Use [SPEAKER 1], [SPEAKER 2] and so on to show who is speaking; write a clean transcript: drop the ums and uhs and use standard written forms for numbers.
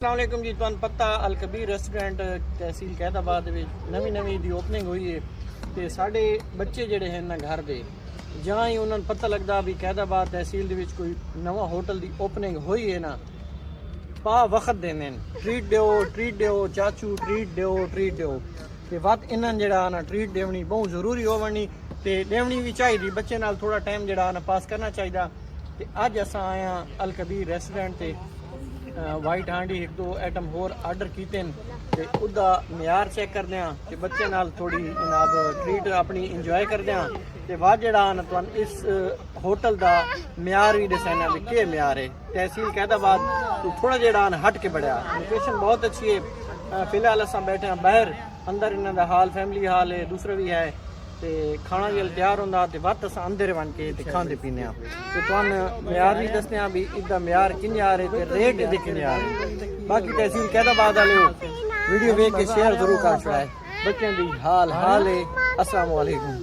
[SPEAKER 1] अस्सलामुअलैकुम जी। तुहानू पता अल कबीर रेस्टोरेंट तहसील कैदाबाद नवीं दी ओपनिंग हुई है तो साढ़े बच्चे जड़े हैं ना घर दे जहाँ ही उन्होंने पता लगता भी कैदाबाद तहसील दे विच कोई नवा होटल की ओपनिंग हुई है ना पा वक्त देने ट्रीट दो चाचू ट्रीट दो तो वत इन्होंने जड़ा ना ट्रीट देवनी बहुत जरूरी होवनी तो देवनी भी चाहिए बच्चे नाल थोड़ा टाइम जड़ा ना पास करना चाहिए। तो अज असां आया अल कबीर रेस्टोरेंट ते वाइट हांडी एक दो आइटम होर आर्डर किए ते उदा म्यार चेक करदे आं ते बच्चे नाल थोड़ी जनाब ट्रीट अपनी इंजॉय करदे आं ते बाद जेड़ा ना तुहानू इस होटल दा म्यार भी दसना भी के म्यार है। तहसील कैदाबाद तो थोड़ा जेड़ा हट के बढ़िया लोकेशन बहुत अच्छी है। फिलहाल असां बैठे हैं बाहर, अंदर इन्हां दा हाल फैमिली हाल है दूसरा भी है ते खाना जल तैयार होंदा ते वत असां अंदर बन के ते खांदे पीने आ ते तुहानू म्यार भी दसने आ भी इदा म्यार किन्ने आ रहे ते रेट दे किन्ने आ रहे। बाकी तहसील कैदाबाद वाले वीडियो देख के शेयर जरूर कर छड़ाए। बच्चों दी हाल है। अस्सलाम वालेकुम।